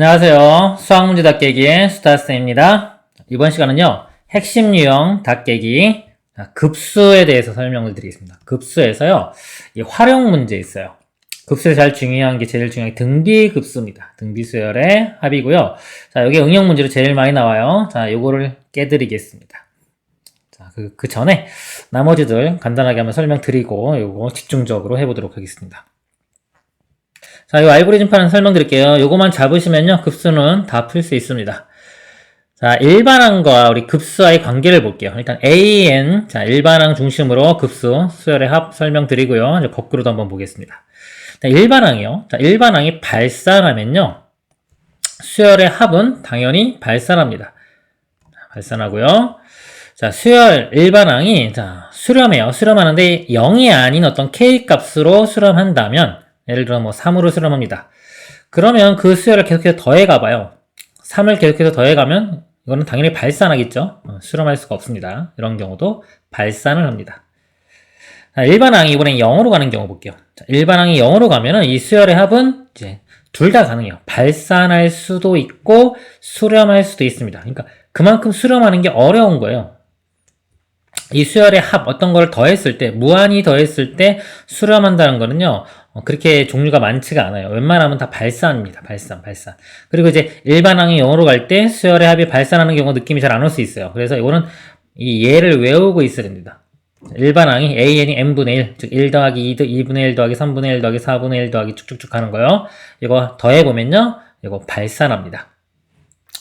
안녕하세요. 수학문제 답깨기의 수다쌤입니다. 이번 시간은요, 핵심 유형 답깨기 급수에 대해서 설명을 드리겠습니다. 급수에서요, 이 활용 문제 있어요. 급수에서 제일 중요한 게 등비급수입니다. 등비수열의 합이고요. 자, 여기 응용 문제로 제일 많이 나와요. 자, 요거를 깨드리겠습니다. 자, 그 전에 나머지들 간단하게 한번 설명드리고 요거 집중적으로 해보도록 하겠습니다. 자, 이 알고리즘판 설명드릴게요. 요거만 잡으시면요, 급수는 다 풀 수 있습니다. 자, 일반항과 우리 급수와의 관계를 볼게요. 일단 AN, 자, 일반항 중심으로 급수, 수열의 합 설명드리고요. 이제 거꾸로도 한번 보겠습니다. 자, 일반항이요. 자, 일반항이 발산하면요, 수열의 합은 당연히 발산합니다. 발산하고요. 자, 수열 일반항이, 자, 수렴해요. 수렴하는데 0이 아닌 어떤 K 값으로 수렴한다면, 예를 들어 뭐 3으로 수렴합니다. 그러면 그 수열을 계속해서 더해가봐요. 3을 계속해서 더해가면 이거는 당연히 발산하겠죠. 수렴할 수가 없습니다. 이런 경우도 발산을 합니다. 자, 일반항이 이번엔 0으로 가는 경우 볼게요. 자, 일반항이 0으로 가면은 이 수열의 합은 이제 둘 다 가능해요. 발산할 수도 있고 수렴할 수도 있습니다. 그러니까 그만큼 수렴하는 게 어려운 거예요. 이 수열의 합, 어떤 걸 더했을 때, 무한히 더했을 때 수렴한다는 거는요, 그렇게 종류가 많지가 않아요. 웬만하면 다 발산입니다. 발산. 그리고 이제 일반항이 0으로 갈 때 수열의 합이 발산하는 경우 느낌이 잘 안 올 수 있어요. 그래서 이거는 이 예를 외우고 있어야 됩니다. 일반항이 AN이 n분의 1, 즉 1 더하기 2분의 1 더하기 3분의 1 더하기 4분의 1 더하기 쭉쭉쭉 하는 거요. 이거 더해보면요, 이거 발산합니다.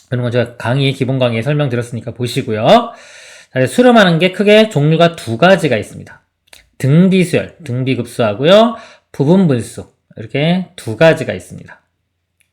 그런 건 제가 기본 강의에 설명드렸으니까 보시고요. 자, 수렴하는 게 크게 종류가 두 가지가 있습니다. 등비수열, 등비급수하고요. 부분분수, 이렇게 두 가지가 있습니다.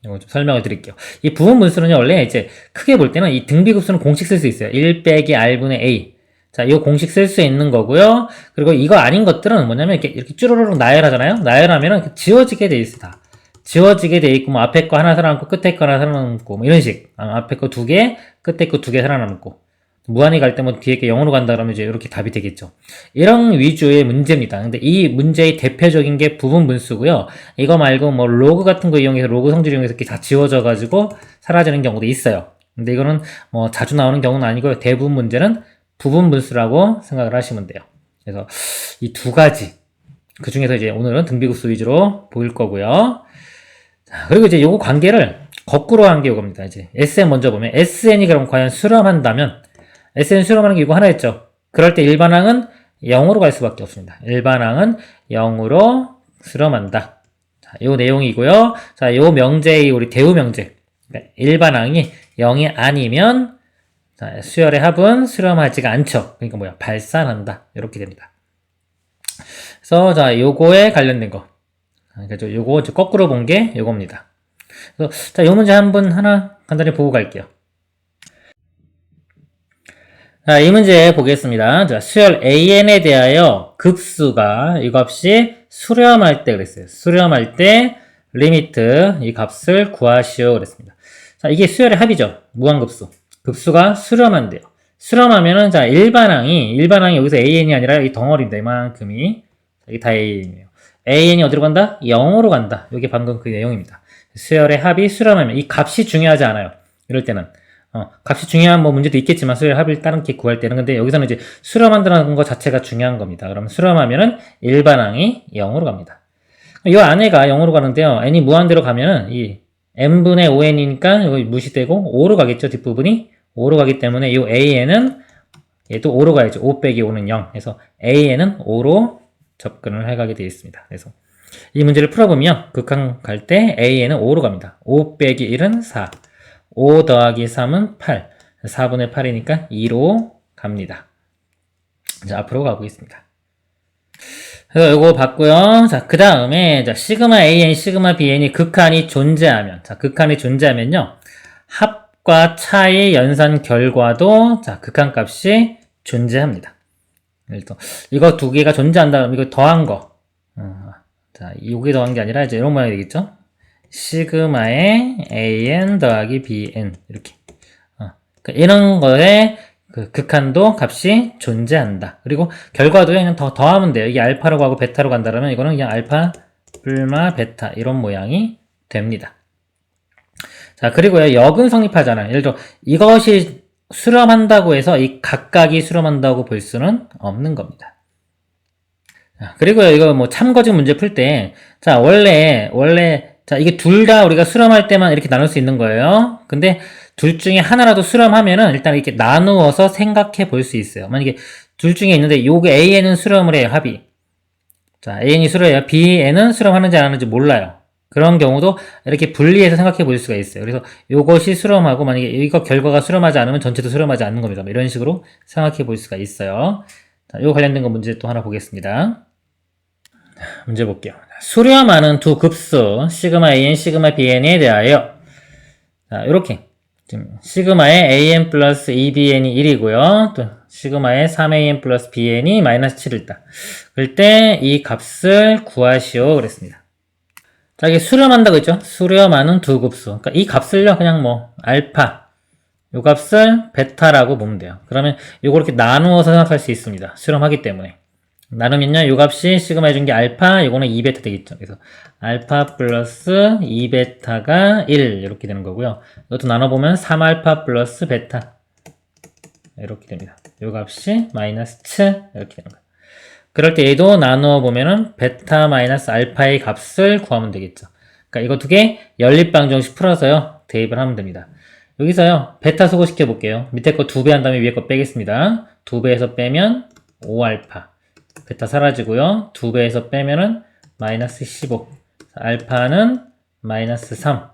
이거 좀 설명을 드릴게요. 이 부분분수는요, 원래 이제 크게 볼 때는 이 등비급수는 공식 쓸 수 있어요. 1 빼기 R분의 A. 자, 이 공식 쓸 수 있는 거고요. 그리고 이거 아닌 것들은 뭐냐면 이렇게 쭈루루룩 나열하잖아요? 나열하면은 지워지게 돼 있어, 다. 지워지게 돼 있고, 뭐 앞에 거 하나 살아남고, 끝에 거 하나 살아남고, 뭐 이런 식. 앞에 거 두 개, 끝에 거 두 개 살아남고. 무한히 갈 때 뭐 뒤에 게 0으로 간다 그러면 이제 이렇게 답이 되겠죠. 이런 위주의 문제입니다. 근데 이 문제의 대표적인 게 부분분수고요. 이거 말고 뭐 로그 같은 거 이용해서 로그 성질 이용해서 이렇게 다 지워져 가지고 사라지는 경우도 있어요. 근데 이거는 뭐 자주 나오는 경우는 아니고요. 대부분 문제는 부분분수라고 생각을 하시면 돼요. 그래서 이 두 가지, 그 중에서 이제 오늘은 등비급수 위주로 보일 거고요. 자, 그리고 이제 요거 관계를 거꾸로 한 게 이겁니다. 이제 SN 먼저 보면 SN이 그럼 과연 수렴한다면 SN 수렴하는 게 이거 하나였죠. 그럴 때 일반항은 0으로 갈 수밖에 없습니다. 일반항은 0으로 수렴한다. 자, 요 내용이고요. 자, 요 명제의 우리 대우 명제. 그러니까 일반항이 0이 아니면 자, 수열의 합은 수렴하지가 않죠. 그러니까 뭐야? 발산한다. 이렇게 됩니다. 그래서 자, 요거에 관련된 거. 그러니까 요거 거꾸로 본 게 요겁니다. 그래서 자, 요 문제 하나 간단히 보고 갈게요. 자, 이 문제 보겠습니다. 자, 수열 AN에 대하여 급수가 이 값이 수렴할 때 그랬어요. 수렴할 때 리미트 이 값을 구하시오 그랬습니다. 자, 이게 수열의 합이죠. 무한급수. 급수가 수렴한대요. 수렴하면은 자, 일반항이 여기서 AN이 아니라 이 덩어리인데 이만큼이 이게 다 AN이에요. AN이 어디로 간다? 0으로 간다. 이게 방금 그 내용입니다. 수열의 합이 수렴하면 이 값이 중요하지 않아요. 이럴 때는 값이 중요한 뭐 문제도 있겠지만 수열 합을 따르게 구할 때는 근데 여기서는 이제 수렴한다는 것 자체가 중요한 겁니다. 그러면 수렴하면은 일반항이 0으로 갑니다. 이 안에가 0으로 가는데요. n이 무한대로 가면은 이 n분의 5n이니까 여기 무시되고 5로 가겠죠. 뒷부분이 5로 가기 때문에 이 an은 얘도 5로 가야죠. 5 빼기 5는 0. 그래서 an은 5로 접근을 해가게 되어 있습니다. 그래서 이 문제를 풀어보면 극한 갈 때 an은 5로 갑니다. 5 빼기 1은 4. 5 더하기 3은 8. 4분의 8이니까 2로 갑니다. 자, 앞으로 가보겠습니다. 그래서 이거 봤고요. 자, 그 다음에, 자, 시그마 AN, 시그마 BN이 극한이 존재하면, 자, 극한이 존재하면요. 합과 차의 연산 결과도, 자, 극한 값이 존재합니다. 이거 두 개가 존재한다 그러면 이거 더한 거. 자, 요게 더한 게 아니라 이제 이런 모양이 되겠죠? 시그마의 AN 더하기 BN 이렇게 그러니까 이런 거에 그 극한도 값이 존재한다. 그리고 결과도 그냥 더하면 돼요. 이게 알파로 가고 베타로 간다면 이거는 그냥 알파, 불마, 베타 이런 모양이 됩니다. 자, 그리고요, 역은 성립하잖아요. 예를 들어, 이것이 수렴한다고 해서 이 각각이 수렴한다고 볼 수는 없는 겁니다. 자, 그리고요, 이거 뭐 참거짓 문제 풀 때, 자, 자, 이게 둘 다 우리가 수렴할 때만 이렇게 나눌 수 있는 거예요. 근데 둘 중에 하나라도 수렴하면은 일단 이렇게 나누어서 생각해 볼 수 있어요. 만약에 둘 중에 있는데 요게 A에는 수렴을 해요, 합이. 자, An이 수렴해요. B에는 수렴하는지 안 하는지 몰라요. 그런 경우도 이렇게 분리해서 생각해 볼 수가 있어요. 그래서 요것이 수렴하고 만약에 이거 결과가 수렴하지 않으면 전체도 수렴하지 않는 겁니다. 이런 식으로 생각해 볼 수가 있어요. 자, 요 관련된 거 문제 또 하나 보겠습니다. 문제 볼게요. 수렴하는 두 급수 시그마 AN, 시그마 BN에 대하여 자, 요렇게 지금 시그마의 AN 플러스 2BN이 1이고요. 또 시그마의 3AN 플러스 BN이 마이너스 7을 있다. 그럴 때 이 값을 구하시오 그랬습니다. 자, 이게 수렴한다고 했죠? 수렴하는 두 급수. 그러니까 이 값을요, 그냥 뭐, 알파. 요 값을 베타라고 보면 돼요. 그러면 요거 이렇게 나누어서 생각할 수 있습니다. 수렴하기 때문에. 나누면요, 요 값이 시그마 해준 게 알파, 요거는 2베타 되겠죠. 그래서 알파 플러스 2베타가 1, 이렇게 되는 거고요. 이것도 나눠보면 3알파 플러스 베타. 이렇게 됩니다. 요 값이 마이너스 7, 이렇게 되는 거예요. 그럴 때 얘도 나누어 보면은 베타 마이너스 알파의 값을 구하면 되겠죠. 그러니까 이거 두 개 연립방정식 풀어서요, 대입을 하면 됩니다. 여기서요, 베타 소거시켜 볼게요. 밑에 거 2배 한 다음에 위에 거 빼겠습니다. 2배에서 빼면 5알파. 베타 사라지고요. 2배에서 빼면은 마이너스 15. 알파는 마이너스 3.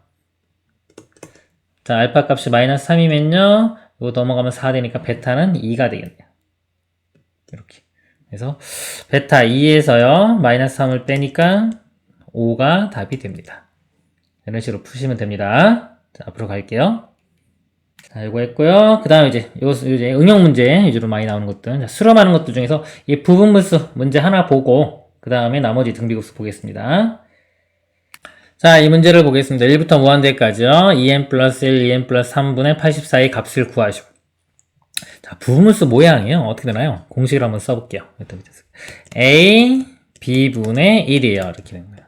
자, 알파 값이 마이너스 3이면요. 이거 넘어가면 4 되니까 베타는 2가 되겠네요. 이렇게. 그래서 베타 2에서요. 마이너스 3을 빼니까 5가 답이 됩니다. 이런 식으로 푸시면 됩니다. 자, 앞으로 갈게요. 자, 이거 했고요. 그 다음에 이제 응용 문제 위주로 많이 나오는 것들. 자, 수렴하는 것들 중에서 이 부분분수 문제 하나 보고 그 다음에 나머지 등비급수 보겠습니다. 자, 이 문제를 보겠습니다. 1부터 무한대까지요. 2n 플러스 1, 2n 플러스 3분의 84의 값을 구하시오. 자, 부분수 모양이요. 어떻게 되나요? 공식을 한번 써볼게요. A, B분의 1이에요. 이렇게 되는 거예요.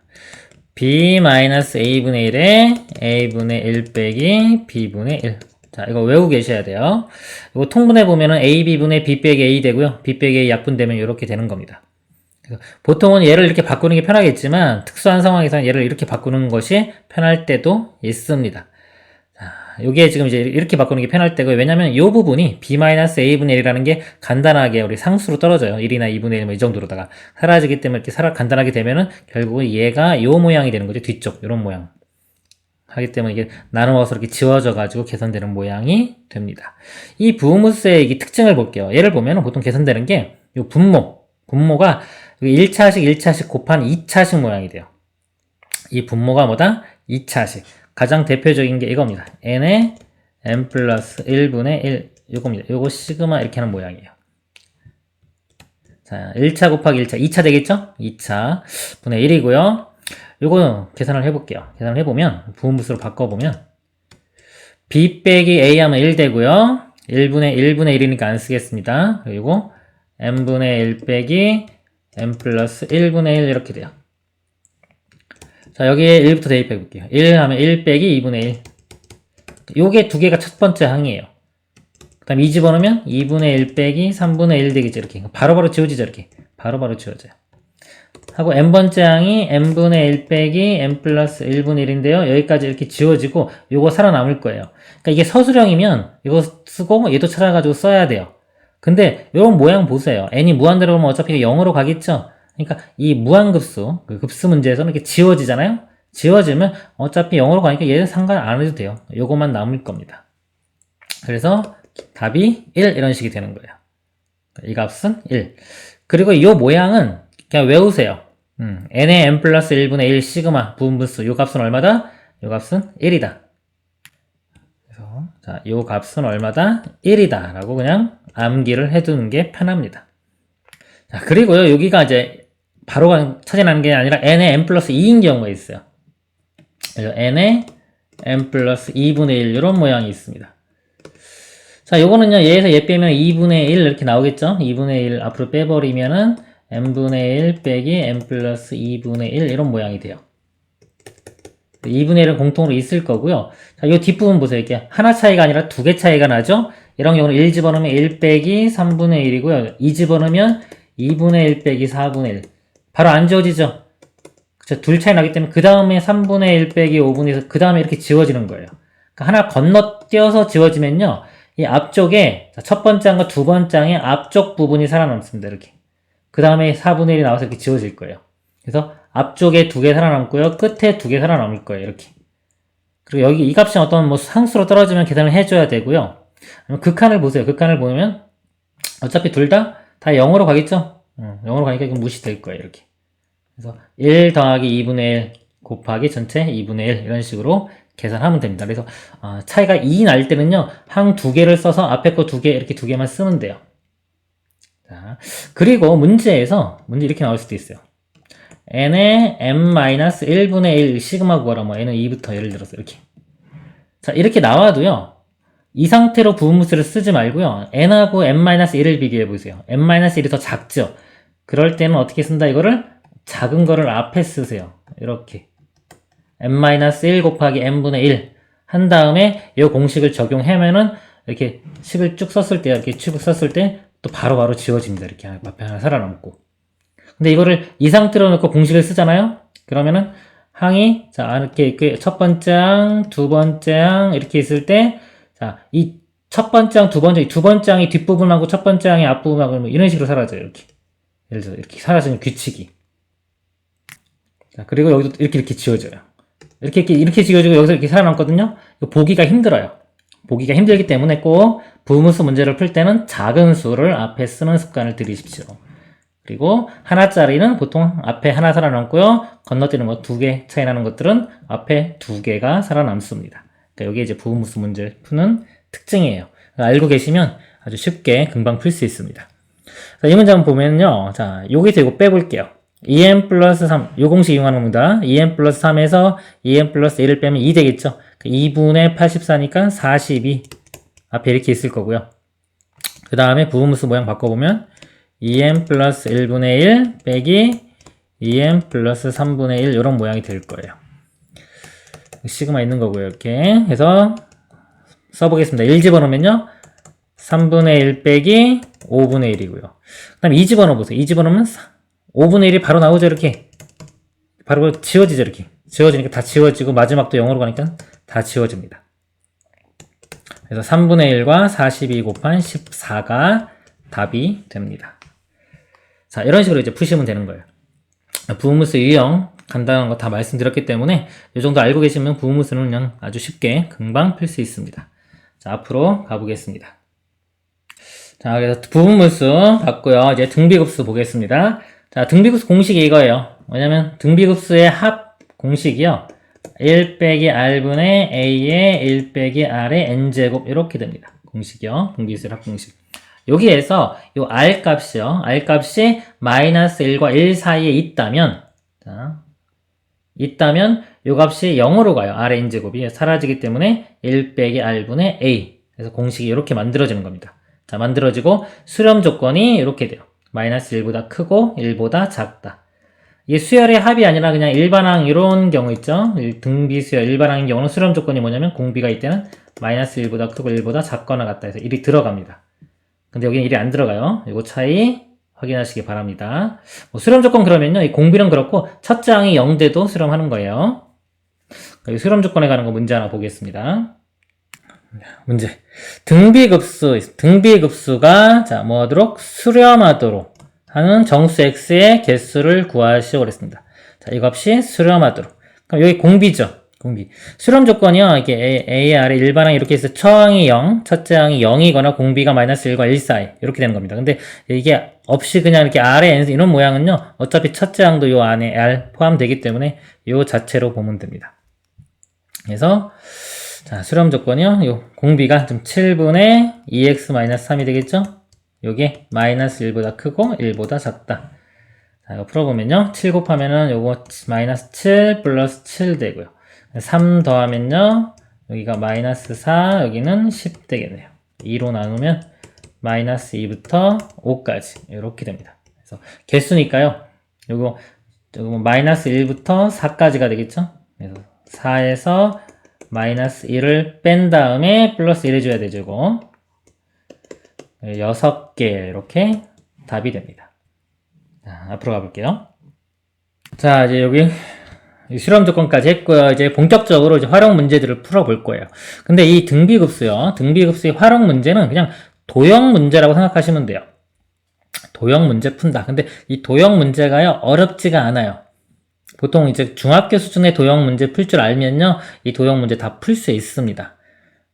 B 마이너스 A분의 1에 A분의 1 빼기 B분의 1. 자, 이거 외우고 계셔야 돼요. 이거 통분해보면은 A, B분의 B 빼기 A 되고요. B 빼기 A 약분되면 이렇게 되는 겁니다. 보통은 얘를 이렇게 바꾸는 게 편하겠지만, 특수한 상황에서는 얘를 이렇게 바꾸는 것이 편할 때도 있습니다. 요게 지금 이제 이렇게 바꾸는 게 편할 때고요. 왜냐면 이 부분이 B-A분의 1이라는 게 간단하게 우리 상수로 떨어져요. 1이나 2분의 1, 뭐 이 정도로다가 사라지기 때문에 이렇게 간단하게 되면은 결국은 얘가 요 모양이 되는 거죠. 뒤쪽, 요런 모양. 하기 때문에 이게 나누어서 이렇게 지워져가지고 계산되는 모양이 됩니다. 이 부분수의 이 특징을 볼게요. 얘를 보면은 보통 계산되는 게 요 분모가 1차식, 1차식 곱한 2차식 모양이 돼요. 이 분모가 뭐다? 2차식. 가장 대표적인 게 이겁니다. n에 n 플러스 1분의 1 요겁니다. 요거 시그마 이렇게 하는 모양이에요. 자, 1차 곱하기 1차, 2차 되겠죠? 2차 분의 1이고요. 요거 계산을 해볼게요. 계산을 해보면 부분분수로 바꿔보면 b 빼기 a 하면 1 되고요. 1분의 1이니까 안 쓰겠습니다. 그리고 n분의 1 빼기 n 플러스 1분의 1 이렇게 돼요. 자, 여기에 1부터 대입해 볼게요. 1 하면 1 빼기 2분의 1. 요게 두 개가 첫 번째 항이에요. 그 다음 2 집어넣으면 2분의 1 빼기 3분의 1 되겠죠. 이렇게. 바로바로 지워지죠. 이렇게. 바로바로 지워져요. 하고 n번째 항이 n분의 1 빼기 n 플러스 1분의 1인데요. 여기까지 이렇게 지워지고 요거 살아남을 거예요. 그러니까 이게 서술형이면 이거 쓰고 얘도 찾아가지고 써야 돼요. 근데 요런 모양 보세요. n이 무한대로 오면 어차피 0으로 가겠죠. 그러니까 이 무한급수, 그 급수 문제에서는 이렇게 지워지잖아요? 지워지면 어차피 0으로 가니까 얘는 상관 안 해도 돼요. 요것만 남을 겁니다. 그래서 답이 1 이런 식이 되는 거예요. 이 값은 1. 그리고 이 모양은 그냥 외우세요. n의 n 플러스 1분의 1 시그마 부분분수 요 값은 얼마다? 요 값은 1이다. 그래서 자, 요 값은 얼마다? 1이다 라고 그냥 암기를 해두는 게 편합니다. 자, 그리고요 여기가 이제 바로 찾아나는 게 아니라 n의 n 플러스 2인 경우가 있어요. 그래서 n의 n 플러스 2분의 1 이런 모양이 있습니다. 자, 요거는요 얘에서 얘 빼면 2분의 1 이렇게 나오겠죠. 2분의 1 앞으로 빼버리면은 n분의 1 빼기 n 플러스 2분의 1 이런 모양이 돼요. 2분의 1은 공통으로 있을 거고요. 자, 이 뒷부분 보세요. 이렇게 하나 차이가 아니라 두 개 차이가 나죠? 이런 경우는 1 집어넣으면 1 빼기 3분의 1이고요. 2 집어넣으면 2분의 1 빼기 4분의 1. 바로 안 지워지죠? 그쵸? 둘 차이 나기 때문에 그 다음에 3분의 1 빼기 5분의 1, 그 다음에 이렇게 지워지는 거예요. 그러니까 하나 건너뛰어서 지워지면요. 이 앞쪽에 첫 번째 항과 두 번째 항의 앞쪽 부분이 살아남습니다. 이렇게. 그 다음에 4분의 1이 나와서 이렇게 지워질 거예요. 그래서 앞쪽에 두 개 살아남고요. 끝에 두 개 살아남을 거예요. 이렇게. 그리고 여기 이 값이 어떤 뭐 상수로 떨어지면 계산을 해줘야 되고요. 극한을 보세요. 극한을 보면 어차피 둘 다 0으로 가겠죠? 0으로 가니까 이건 무시될 거예요. 이렇게. 그래서 1 더하기 2분의 1 곱하기 전체 2분의 1 이런 식으로 계산하면 됩니다. 그래서 차이가 2 날 때는요. 항 두 개를 써서 앞에 거 두 개 이렇게 두 개만 쓰면 돼요. 자, 그리고 문제에서 문제 이렇게 나올 수도 있어요. n의 n-1분의 1 시그마 구하라. 뭐 n은 2부터 예를 들어서 이렇게. 자, 이렇게 나와도요. 이 상태로 부분무수를 쓰지 말고요. n하고 n-1을 비교해 보세요. n-1이 더 작죠? 그럴 때는 어떻게 쓴다? 이거를 작은 거를 앞에 쓰세요. 이렇게. n-1 곱하기 n분의 1 한 다음에 이 공식을 적용하면은 이렇게 식을 쭉 썼을 때, 이렇게 쭉 썼을 때 또 바로바로 지워집니다. 이렇게 앞에 하나 살아남고. 근데 이거를 이 상태로 놓고 공식을 쓰잖아요? 그러면은 항이, 자, 이렇게 첫 번째 항, 두 번째 항 이렇게 있을 때, 자, 이 첫 번째 항, 두 번째 항이 뒷부분하고 첫 번째 항이 앞부분하고 뭐 이런 식으로 사라져요. 이렇게. 예를 들어서 이렇게 사라지는 규칙이. 자, 그리고 여기도 이렇게 지워져요. 이렇게 지워지고 여기서 이렇게 살아남거든요? 이거 보기가 힘들어요. 보기가 힘들기 때문에 꼭 부분수 문제를 풀 때는 작은 수를 앞에 쓰는 습관을 들이십시오. 그리고 하나짜리는 보통 앞에 하나 살아남고요. 건너뛰는 거 두 개 차이 나는 것들은 앞에 두 개가 살아남습니다. 그러니까 이게 이제 부분수 문제를 푸는 특징이에요. 알고 계시면 아주 쉽게 금방 풀 수 있습니다. 자, 이 문제 한번 보면요. 자, 여기서 이거 빼볼게요. 2n 플러스 3, 요 공식 이용하는 겁니다. 2n 플러스 3에서 2n 플러스 1을 빼면 2 되겠죠? 2분의 84니까 42. 앞에 이렇게 있을 거고요. 그 다음에 부분수 모양 바꿔보면 2n 플러스 1분의 1 빼기 2n 플러스 3분의 1 이런 모양이 될 거예요. 시그마 있는 거고요. 이렇게 해서 써보겠습니다. 1 집어넣으면요. 3분의 1 빼기 5분의 1이고요. 그 다음에 2 집어넣어보세요. 2 집어넣으면 5분의 1이 바로 나오죠. 이렇게. 바로 지워지죠. 이렇게. 지워지니까 다 지워지고 마지막도 0으로 가니까 다 지워집니다. 그래서 3분의 1과 42 곱한 14가 답이 됩니다. 자, 이런 식으로 이제 푸시면 되는 거예요. 부분무수 유형 간단한 거 다 말씀드렸기 때문에 이 정도 알고 계시면 부분무수는 그냥 아주 쉽게 금방 풀 수 있습니다. 자, 앞으로 가보겠습니다. 자, 그래서 부분무수 봤고요. 이제 등비급수 보겠습니다. 자, 등비급수 공식이 이거예요. 왜냐면 등비급수의 합 공식이요. 1 빼기 r분의 a의 1 빼기 r의 n제곱 이렇게 됩니다. 공식이요. 등비급수의 합 공식. 여기에서 요 r 값이요. r 값이 마이너스 1과 1 사이에 있다면, 자, 요 값이 0으로 가요. r의 n제곱이 사라지기 때문에 1 빼기 r분의 a. 그래서 공식이 이렇게 만들어지는 겁니다. 자, 만들어지고 수렴 조건이 이렇게 돼요. 마이너스 1보다 크고 1보다 작다. 이게 수열의 합이 아니라 그냥 일반항 이런 경우 있죠. 등비수열 일반항인 경우는 수렴 조건이 뭐냐면 공비가 이때는 마이너스 1보다 크고 1보다 작거나 같다 해서 1이 들어갑니다. 근데 여기는 1이 안 들어가요. 이거 차이 확인하시기 바랍니다. 뭐 수렴 조건 그러면요. 이 공비는 그렇고 첫째 항이 0돼도 수렴하는 거예요. 수렴 조건에 관한 거 문제 하나 보겠습니다. 문제. 등비급수가 자, 뭐 하도록 수렴하도록 하는 정수 x의 개수를 구하시오 그랬습니다. 자, 이 값이 수렴하도록. 그럼 여기 공비죠. 공비. 수렴 조건이요. 이게 a, r의 일반항이 이렇게 해서 처항이 0, 첫째 항이 0이거나 공비가 마이너스 1과 1 사이 이렇게 되는 겁니다. 근데 이게 없이 그냥 이렇게 r의 n 이런 모양은요. 어차피 첫째 항도 요 안에 r 포함되기 때문에 요 자체로 보면 됩니다. 그래서 자, 수렴 조건이요. 요 공비가 좀 7분의 2x-3이 되겠죠? 요게 마이너스 1보다 크고 1보다 작다. 자, 이거 풀어보면요. 7 곱하면은 요거 마이너스 7 플러스 7 되고요. 3 더하면요. 여기가 마이너스 4, 여기는 10 되겠네요. 2로 나누면 마이너스 2부터 5까지 이렇게 됩니다. 그래서 개수니까요. 요거 마이너스 1부터 4까지가 되겠죠? 그래서 4에서 마이너스 1을 뺀 다음에 플러스 1 해줘야 되죠, 이거. 6개 이렇게 답이 됩니다. 자, 앞으로 가볼게요. 자, 이제 여기 실험 조건까지 했고요. 이제 본격적으로 이제 활용 문제들을 풀어볼 거예요. 근데 이 등비급수요. 등비급수의 활용 문제는 그냥 도형 문제라고 생각하시면 돼요. 도형 문제 푼다. 근데 이 도형 문제가요, 어렵지가 않아요. 보통 이제 중학교 수준의 도형 문제 풀 줄 알면요, 이 도형 문제 다 풀 수 있습니다.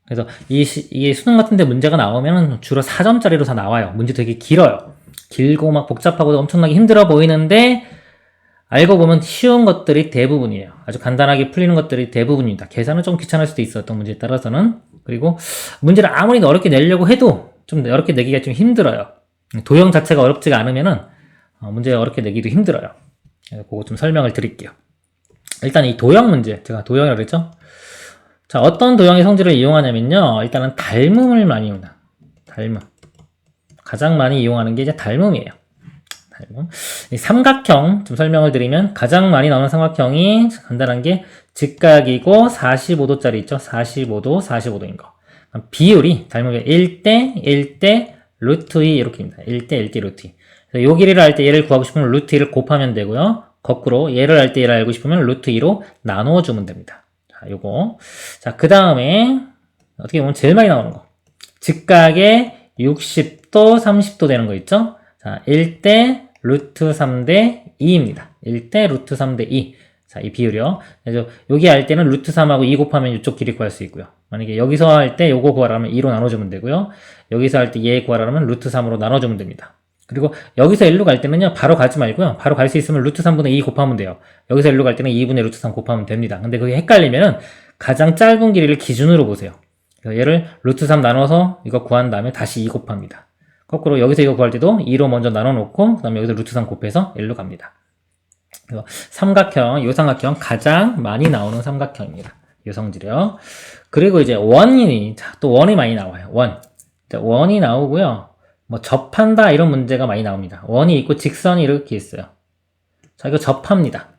그래서 이게 수능 같은데 문제가 나오면 주로 4점짜리로 다 나와요. 문제 되게 길어요. 길고 막 복잡하고 엄청나게 힘들어 보이는데 알고 보면 쉬운 것들이 대부분이에요. 아주 간단하게 풀리는 것들이 대부분입니다. 계산은 좀 귀찮을 수도 있어요. 어떤 문제에 따라서는. 그리고 문제를 아무리 어렵게 내려고 해도 좀 어렵게 내기가 좀 힘들어요. 도형 자체가 어렵지가 않으면은 문제 어렵게 내기도 힘들어요. 그거 좀 설명을 드릴게요. 일단 이 도형 문제, 제가 도형이라고 그랬죠? 자, 어떤 도형의 성질을 이용하냐면요, 일단은 닮음을 많이 이용합니다. 닮음. 가장 많이 이용하는 게 이제 닮음이에요. 닮음. 이 삼각형 좀 설명을 드리면 가장 많이 나오는 삼각형이 간단한 게 직각이고 45도짜리 있죠? 45도, 45도인 거. 비율이 닮음이 1대 1대 루트 2 이렇게입니다. 1대 1대 루트 2. 요 길이를 할 때 얘를 구하고 싶으면 루트 2를 곱하면 되고요. 거꾸로 얘를 할 때 얘를 알고 싶으면 루트 2로 나눠주면 됩니다. 자, 요거. 자, 그 다음에 어떻게 보면 제일 많이 나오는 거. 직각에 60도, 30도 되는 거 있죠? 자, 1대 루트 3대 2입니다. 1대 루트 3대 2. 자, 이 비율이요. 그래서 여기 할 때는 루트 3하고 2 곱하면 이쪽 길이 구할 수 있고요. 만약에 여기서 할 때 요거 구하라면 2로 나눠주면 되고요. 여기서 할 때 얘 구하라면 루트 3으로 나눠주면 됩니다. 그리고 여기서 1로 갈 때는요, 바로 가지 말고요. 바로 갈 수 있으면 루트 3분의 2 곱하면 돼요. 여기서 1로 갈 때는 2분의 루트 3 곱하면 됩니다. 근데 그게 헷갈리면은 가장 짧은 길이를 기준으로 보세요. 그래서 얘를 루트 3 나눠서 이거 구한 다음에 다시 2 곱합니다. 거꾸로 여기서 이거 구할 때도 2로 먼저 나눠놓고 그 다음에 여기서 루트 3 곱해서 1로 갑니다. 그래서 삼각형, 이 삼각형 가장 많이 나오는 삼각형입니다. 이 성질이요. 그리고 이제 원이, 또 원이 많이 나와요. 원이 나오고요. 뭐 접한다 이런 문제가 많이 나옵니다. 원이 있고 직선이 이렇게 있어요. 자, 이거 접합니다.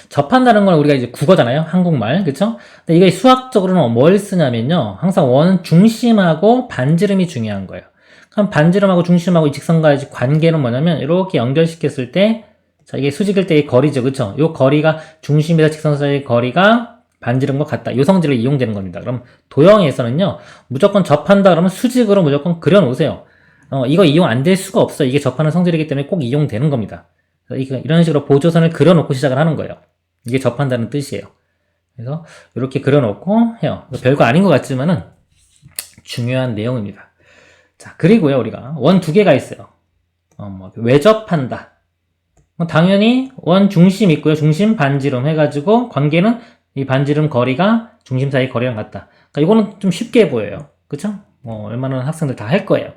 접한다는 건 우리가 이제 국어잖아요. 한국말. 그쵸? 근데 이게 수학적으로는 뭘 쓰냐면요. 항상 원 중심하고 반지름이 중요한 거예요. 그럼 반지름하고 중심하고 이 직선과의 관계는 뭐냐면 이렇게 연결시켰을 때, 자, 이게 수직일 때의 거리죠. 그쵸? 요 거리가 중심에서 직선 사이의 거리가 반지름과 같다. 이 성질을 이용되는 겁니다. 그럼 도형에서는요, 무조건 접한다 그러면 수직으로 무조건 그려놓으세요. 이거 이용 안 될 수가 없어요. 이게 접하는 성질이기 때문에 꼭 이용되는 겁니다. 이런 식으로 보조선을 그려놓고 시작을 하는 거예요. 이게 접한다는 뜻이에요. 그래서 이렇게 그려놓고 해요. 별거 아닌 것 같지만은 중요한 내용입니다. 자, 그리고요, 우리가 원 두 개가 있어요. 왜 접한다? 당연히 원 중심 있고요. 중심 반지름 해가지고 관계는 이 반지름 거리가 중심 사이 거리랑 같다. 그러니까 이거는 좀 쉽게 보여요. 그쵸? 웬만한 학생들 다 할 거예요.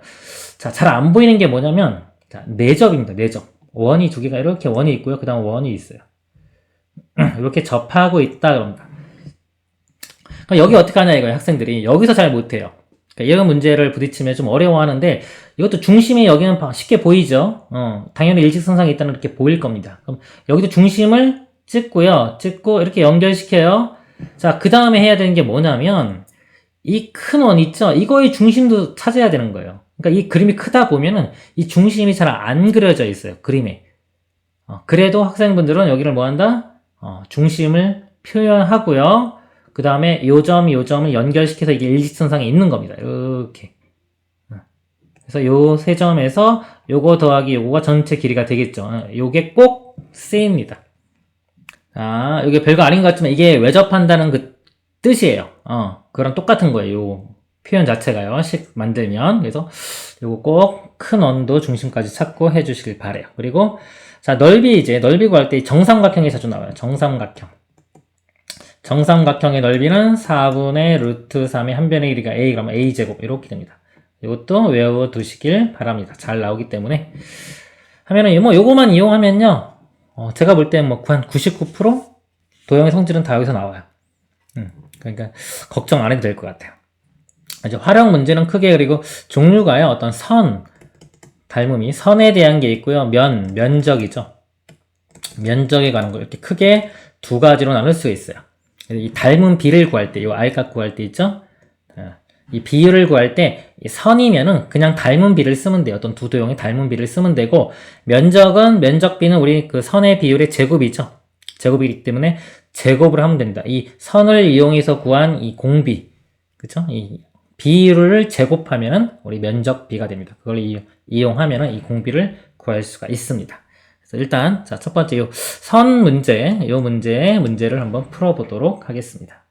자, 잘 안 보이는 게 뭐냐면, 자, 내접입니다. 내접. 원이 두 개가 이렇게 원이 있고요. 그 다음 원이 있어요. 이렇게 접하고 있다, 그럽니다. 그러니까 여기 어떻게 하냐, 이거예요. 학생들이. 여기서 잘 못해요. 그러니까 이런 문제를 부딪히면 좀 어려워하는데, 이것도 중심이 여기는 쉽게 보이죠? 당연히 일직선상에 있다는 이렇게 보일 겁니다. 그럼 여기도 중심을 찍고요. 찍고 이렇게 연결시켜요. 자, 그 다음에 해야 되는 게 뭐냐면, 이 큰 원 있죠? 이거의 중심도 찾아야 되는 거예요. 그러니까 이 그림이 크다 보면은 이 중심이 잘 안 그려져 있어요. 그림에. 그래도 학생분들은 여기를 뭐 한다? 중심을 표현하고요. 그 다음에 요점을 연결시켜서 이게 일직선상에 있는 겁니다. 이렇게. 그래서 요 세 점에서 요거 더하기 요거가 전체 길이가 되겠죠. 요게 꼭 쓰입니다. 아, 이게 별거 아닌 것 같지만 이게 왜 접한다는 그 뜻이에요. 그거랑 똑같은 거예요. 요 표현 자체가요. 식 만들면. 그래서 요거 꼭 큰 원도 중심까지 찾고 해주시길 바래요. 그리고 자, 넓이 구할 때 정삼각형이 자주 나와요. 정삼각형의 넓이는 4분의 루트 3의 한 변의 길이가 a, 그러면 a제곱 이렇게 됩니다. 이것도 외워두시길 바랍니다. 잘 나오기 때문에 하면은 뭐 요거만 이용하면요, 제가 볼 때 뭐 한 99% 도형의 성질은 다 여기서 나와요. 그러니까 걱정 안 해도 될 것 같아요. 이제 활용 문제는 크게, 그리고 종류가요, 어떤 닮음이 선에 대한 게 있고요. 면적이죠. 면적에 관한 거 이렇게 크게 두 가지로 나눌 수가 있어요. 이 닮은 비를 구할 때, 이 알값 구할 때 있죠? 이 비율을 구할 때 선이면은 그냥 닮은 비를 쓰면 돼요. 어떤 두 도형의 닮은 비를 쓰면 되고, 면적은 면적비는 우리 그 선의 비율의 제곱이죠. 제곱이기 때문에 제곱을 하면 됩니다. 이 선을 이용해서 구한 이 공비, 그쵸? 이 비율을 제곱하면은 우리 면적비가 됩니다. 그걸 이용하면은 이 공비를 구할 수가 있습니다. 그래서 일단 자, 첫 번째 요 선 문제, 요 문제를 한번 풀어보도록 하겠습니다.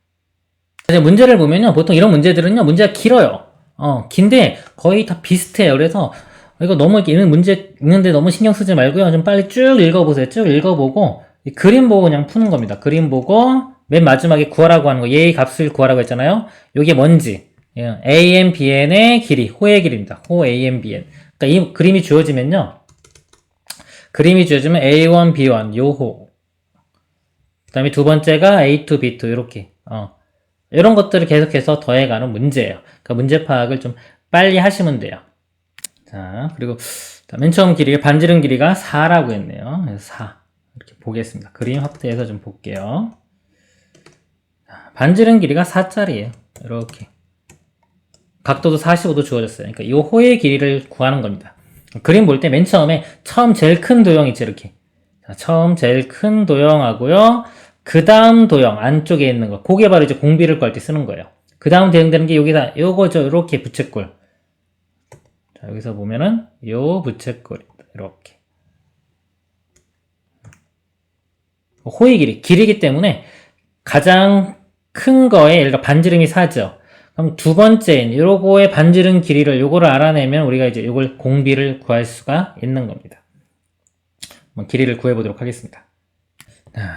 이제 문제를 보면요, 보통 이런 문제들은요, 문제가 길어요. 긴데 거의 다 비슷해요. 그래서 이거 너무 이렇게 문제 읽는데 너무 신경 쓰지 말고요, 좀 빨리 쭉 읽어보세요. 쭉 읽어보고 이 그림 보고 그냥 푸는 겁니다. 그림 보고 맨 마지막에 구하라고 하는 거, 얘의 값을 구하라고 했잖아요. 이게 뭔지, AN, BN의 길이, 호의 길이입니다. 호, AN, BN. 그러니까 이 그림이 주어지면요, A1, B1, 요 호. 그 다음에 두 번째가 A2, B2, 이렇게. 이런 것들을 계속해서 더해가는 문제예요. 그러니까 문제 파악을 좀 빨리 하시면 돼요. 자, 그리고 맨 처음 길이가, 반지름 길이가 4라고 했네요. 그래서 4. 이렇게 보겠습니다. 그림 확대해서 좀 볼게요. 반지름 길이가 4짜리예요. 이렇게. 각도도 45도 주어졌어요. 그러니까 이 호의 길이를 구하는 겁니다. 그림 볼 때 맨 처음에 제일 큰 도형 있죠, 이렇게. 자, 처음 제일 큰 도형하고요. 그 다음 도형, 안쪽에 있는 거. 그게 바로 이제 공비를 구할 때 쓰는 거예요. 그 다음 대응되는 게 여기다, 요거죠, 이렇게 부채꼴. 자, 여기서 보면은, 요 부채꼴입니다. 이렇게. 호의 길이기 때문에 가장 큰 거에, 예를 들어 반지름이 4죠. 그럼 두 번째인 요거의 반지름 길이를 요거를 알아내면 우리가 이제 요걸 공비를 구할 수가 있는 겁니다. 한번 길이를 구해보도록 하겠습니다.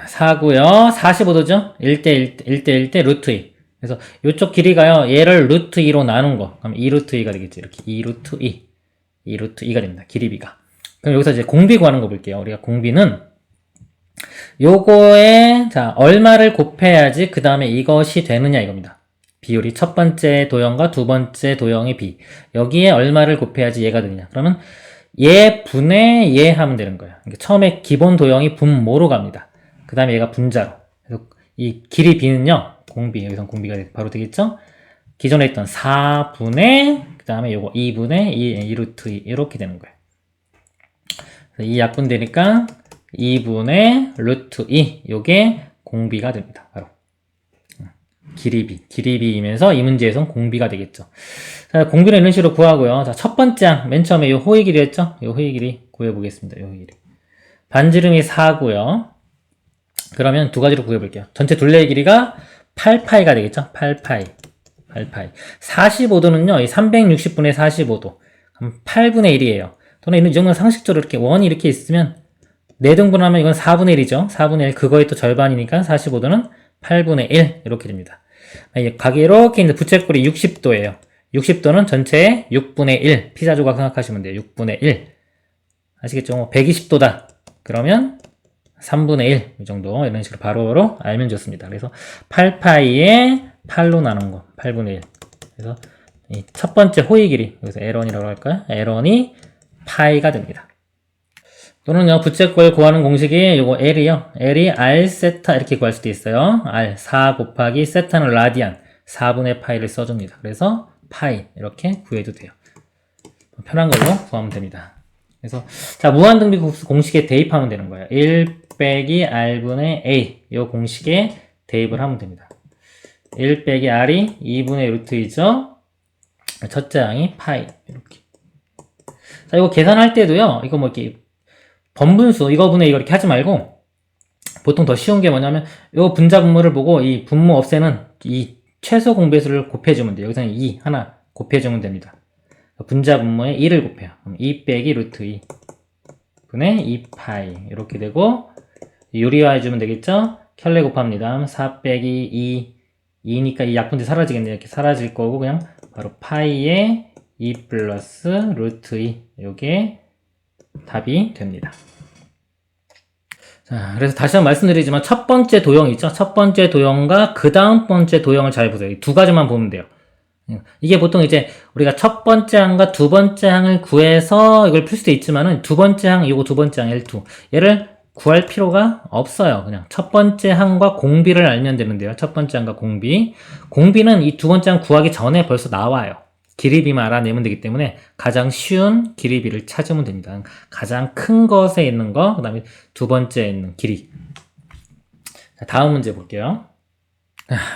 4고요. 45도죠? 1대1대 루트 2. 그래서 요쪽 길이가요, 얘를 루트 2로 나눈 거. 그럼 2 루트 2가 되겠죠. 이렇게 2 루트 2. 2 루트 2가 됩니다. 길이비가. 그럼 여기서 이제 공비 구하는 거 볼게요. 우리가 공비는 요거에, 자, 얼마를 곱해야지 그 다음에 이것이 되느냐 이겁니다. 비율이 첫 번째 도형과 두 번째 도형의 비. 여기에 얼마를 곱해야지 얘가 되느냐. 그러면 얘 분의 얘 하면 되는 거예요. 그러니까 처음에 기본 도형이 분모로 갑니다. 그 다음에 얘가 분자로. 그래서 이 길이 b는요, 공비, 여기서 공비가 바로 되겠죠? 기존에 있던 4분의, 그 다음에 요거 2분의 2 루트 2, 이렇게 되는 거예요. 그래서 이 약분 되니까 2분의 루트 2, 요게 공비가 됩니다. 바로. 길이비이면서 이 문제에선 공비가 되겠죠. 자, 공비는 이런 식으로 구하고요. 자, 첫 번째 항, 맨 처음에 요 호의 길이였죠? 요 호의 길이 구해보겠습니다. 요 호의 길이. 반지름이 4고요. 그러면 두 가지로 구해볼게요. 전체 둘레의 길이가 8파이가 되겠죠? 8파이. 45도는요, 이 360분의 45도. 그럼 8분의 1이에요. 또는 이 정도는 상식적으로 이렇게 원이 이렇게 있으면, 4등분하면 이건 4분의 1이죠. 4분의 1, 그거의 또 절반이니까 45도는 8분의 1. 이렇게 됩니다. 각이 이렇게 있는데 부채꼴이 60도예요. 60도는 전체의 6분의 1. 피자 조각 생각하시면 돼요. 6분의 1. 아시겠죠? 120도다. 그러면 3분의 1. 이 정도. 이런 식으로 바로바로 알면 좋습니다. 그래서 8파이에 8로 나눈 거. 8분의 1. 그래서 이 첫 번째 호의 길이. 여기서 L1이라고 할까요? L1이 파이가 됩니다. 또는요, 부채꼴 구하는 공식이 요거 L이요. L이 R 세타 이렇게 구할 수도 있어요. R 4 곱하기 세타는 라디안 4분의 파이를 써줍니다. 그래서 파이 이렇게 구해도 돼요. 편한 걸로 구하면 됩니다. 그래서 자, 무한등비 공식에 대입하면 되는 거예요. 1 빼기 R분의 A 요 공식에 대입을 하면 됩니다. 1 빼기 R이 2분의 루트 2죠. 첫째 항이 파이 이렇게. 자, 이거 계산할 때도요, 이거 뭐 이렇게 번분수, 이거분의 이거 이렇게 하지 말고, 보통 더 쉬운 게 뭐냐면, 요 분자 분모를 보고, 이 분모 없애는 이 최소 공배수를 곱해주면 돼요. 여기서는 2 하나 곱해주면 됩니다. 분자 분모에 2를 곱해요. 그럼 2 빼기 루트 2 분의 2파이. 이렇게 되고, 유리화해주면 되겠죠? 켤레 곱합니다. 4 빼기 2니까 이 약분제 사라지겠네요. 이렇게 사라질 거고, 그냥 바로 파이에 2 플러스 루트 2. 요게 답이 됩니다. 자, 그래서 다시 한번 말씀드리지만 첫 번째 도형 있죠? 첫 번째 도형과 그 다음 번째 도형을 잘 보세요. 이 두 가지만 보면 돼요. 이게 보통 이제 우리가 첫 번째 항과 두 번째 항을 구해서 이걸 풀 수도 있지만은 두 번째 항, 요거 두 번째 항 L2. 얘를 구할 필요가 없어요. 그냥 첫 번째 항과 공비를 알면 되는데요. 첫 번째 항과 공비. 공비는 이 두 번째 항 구하기 전에 벌써 나와요. 길이비만 알아내면 되기 때문에 가장 쉬운 길이비를 찾으면 됩니다. 가장 큰 것에 있는 거, 그 다음에 두 번째에 있는 길이. 자, 다음 문제 볼게요.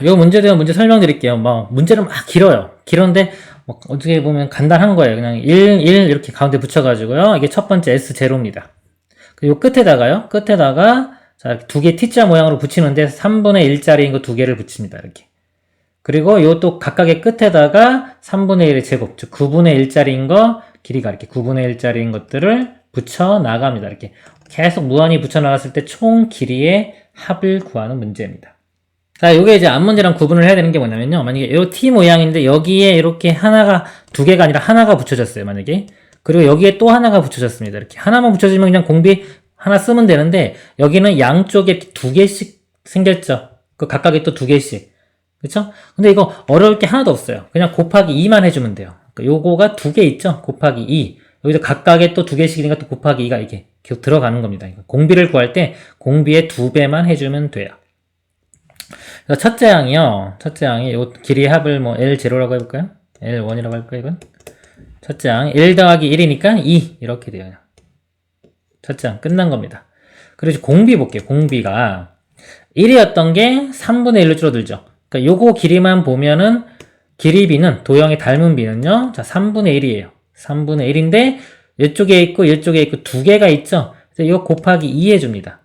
이 문제에 대한 문제 설명드릴게요. 문제는 막 길어요. 길었는데, 어떻게 보면 간단한 거예요. 그냥 1 이렇게 가운데 붙여가지고요. 이게 첫 번째 S0입니다. 그리고 끝에다가, 자, 두 개 T자 모양으로 붙이는데 3분의 1짜리인 거 두 개를 붙입니다. 이렇게. 그리고 이것도 각각의 끝에다가 3분의 1의 제곱, 즉 9분의 1짜리인 거, 길이가 이렇게 9분의 1짜리인 것들을 붙여 나갑니다. 이렇게 계속 무한히 붙여 나갔을 때 총 길이의 합을 구하는 문제입니다. 자, 요게 이제 앞문제랑 구분을 해야 되는 게 뭐냐면요. 만약에 요 T 모양인데 여기에 이렇게 하나가, 두 개가 아니라 하나가 붙여졌어요. 만약에. 그리고 여기에 또 하나가 붙여졌습니다. 이렇게. 하나만 붙여지면 그냥 공비 하나 쓰면 되는데, 여기는 양쪽에 두 개씩 생겼죠. 그 각각에 또 두 개씩. 그쵸? 근데 이거 어려울 게 하나도 없어요. 그냥 곱하기 2만 해주면 돼요. 그러니까 요거가 두 개 있죠? год하기 2. 여기서 각각에 또 두 개씩이니까 또 곱하기 2가 이게 계속 들어가는 겁니다. 공비를 구할 때 공비의 2배만 해주면 돼요. 그래서 첫째 항이 요 길이의 합을 L0라고 해볼까요? L1이라고 할까요, 이건? 첫째 항, 1 더하기 1이니까 2. 이렇게 돼요. 첫째 항, 끝난 겁니다. 그래서 공비 볼게요. 공비가 1이었던 게 3분의 1로 줄어들죠. 그러니까 요거 길이만 보면은 길이비는 도형의 닮은 비는요. 자, 3분의 1이에요. 3분의 1인데 이쪽에 있고 이쪽에 있고 두 개가 있죠. 그래서 이거 곱하기 2 해줍니다.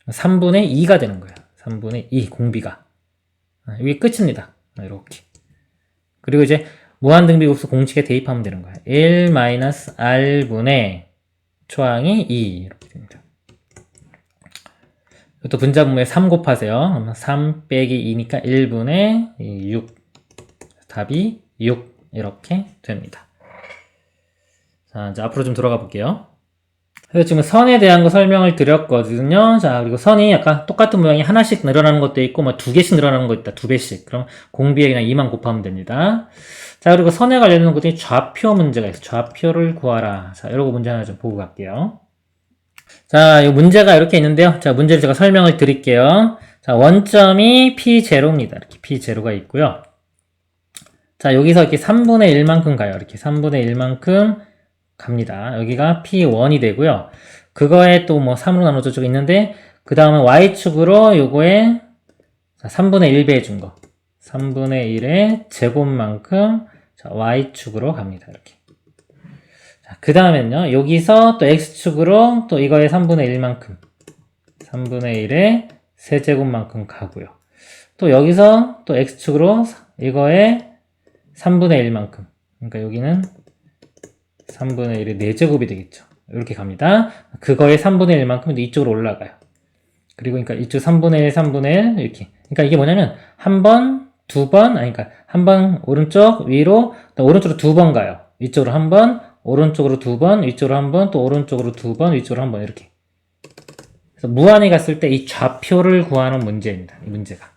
3분의 2가 되는 거예요. 3분의 2 공비가. 이게 끝입니다. 이렇게. 그리고 이제 무한등비급수 공식에 대입하면 되는 거예요. 1-r분의 초항이 2 이렇게 됩니다. 또 분자분모에 3 곱하세요. 3 빼기 2니까 1분의 6. 답이 6. 이렇게 됩니다. 자, 이제 앞으로 좀 돌아가 볼게요. 그래서 지금 선에 대한 거 설명을 드렸거든요. 자, 그리고 선이 약간 똑같은 모양이 하나씩 늘어나는 것도 있고, 두 개씩 늘어나는 거 있다. 두 배씩. 그럼 공비에 그냥 2만 곱하면 됩니다. 자, 그리고 선에 관련된 것들이 좌표 문제가 있어요. 좌표를 구하라. 자, 이러고 문제 하나 좀 보고 갈게요. 자, 이 문제가 이렇게 있는데요. 자, 문제를 제가 설명을 드릴게요. 자, 원점이 P0입니다. 이렇게 P0가 있고요. 자, 여기서 이렇게 3분의 1만큼 가요. 이렇게 3분의 1만큼 갑니다. 여기가 P1이 되고요. 그거에 또 3으로 나눠져 쭉 있는데, 그 다음에 Y축으로 요거에 3분의 1 배해준 거. 3분의 1의 제곱만큼 Y축으로 갑니다. 이렇게. 그 다음엔요, 여기서 또 X축으로 또 이거의 3분의 1만큼, 3분의 1의 세제곱만큼 가고요. 또 여기서 또 X축으로 이거의 3분의 1만큼, 그러니까 여기는 3분의 1의 4제곱이 되겠죠. 이렇게 갑니다. 그거의 3분의 1만큼 이쪽으로 올라가요. 그리고 그러니까 이쪽 3분의 1, 3분의 1, 이렇게. 그러니까 이게 뭐냐면, 한 번, 두 번, 그러니까 한 번 오른쪽, 위로, 또 오른쪽으로 두 번 가요. 위쪽으로 한 번, 오른쪽으로 두 번, 위쪽으로 한 번, 또 오른쪽으로 두 번, 위쪽으로 한 번, 이렇게. 그래서 무한히 갔을 때 이 좌표를 구하는 문제입니다. 이 문제가.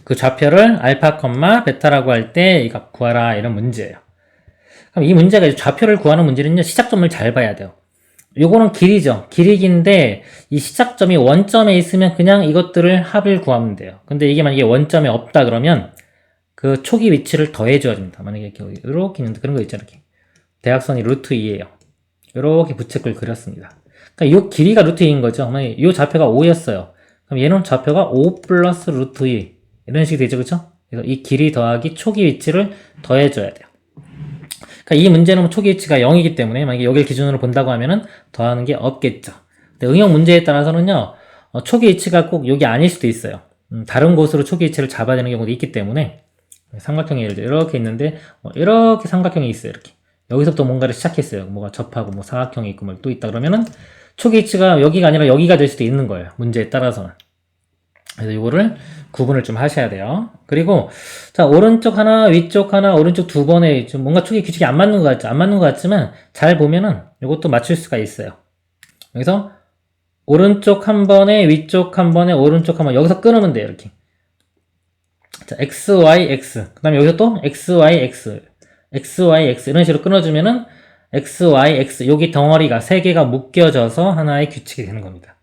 그 좌표를 알파, 베타라고 할 때 이 값 구하라, 이런 문제예요. 그럼 이 문제가 좌표를 구하는 문제는요, 시작점을 잘 봐야 돼요. 요거는 길이죠. 길이기인데, 이 시작점이 원점에 있으면 그냥 이것들을 합을 구하면 돼요. 근데 이게 만약에 원점에 없다 그러면, 그 초기 위치를 더해줘야 됩니다. 만약에 이렇게 있는데 그런 거 있잖아요. 이렇게. 대각선이 루트 2예요. 이렇게 부채꼴 그렸습니다. 그러니까 이 길이가 루트 2인 거죠. 만약에 이 좌표가 5였어요. 그럼 얘는 좌표가 5 플러스 루트 2. 이런 식이 되죠. 그쵸? 그래서 이 길이 더하기 초기 위치를 더해줘야 돼요. 그러니까 이 문제는 초기 위치가 0이기 때문에 만약에 여기를 기준으로 본다고 하면은 더하는 게 없겠죠. 근데 응용 문제에 따라서는요, 초기 위치가 꼭 여기 아닐 수도 있어요. 다른 곳으로 초기 위치를 잡아야 되는 경우도 있기 때문에 삼각형이 예를 들어 이렇게 있는데 이렇게 삼각형이 있어요. 이렇게 여기서부터 뭔가를 시작했어요. 뭐가 접하고 사각형이 있고 또 있다 그러면은 초기 위치가 여기가 아니라 여기가 될 수도 있는 거예요. 문제에 따라서는. 그래서 이거를 구분을 좀 하셔야 돼요. 그리고 자, 오른쪽 하나, 위쪽 하나, 오른쪽 두 번에 좀 뭔가 초기 규칙이 안 맞는 것 같죠. 안 맞는 것 같지만 잘 보면은 이것도 맞출 수가 있어요. 여기서 오른쪽 한 번에, 위쪽 한 번에, 오른쪽 한 번, 여기서 끊으면 돼요. 이렇게. 자, x, y, x. 그 다음에 여기서 또 x, y, x. x, y, x. 이런 식으로 끊어주면은 x, y, x. 여기 덩어리가 세 개가 묶여져서 하나의 규칙이 되는 겁니다.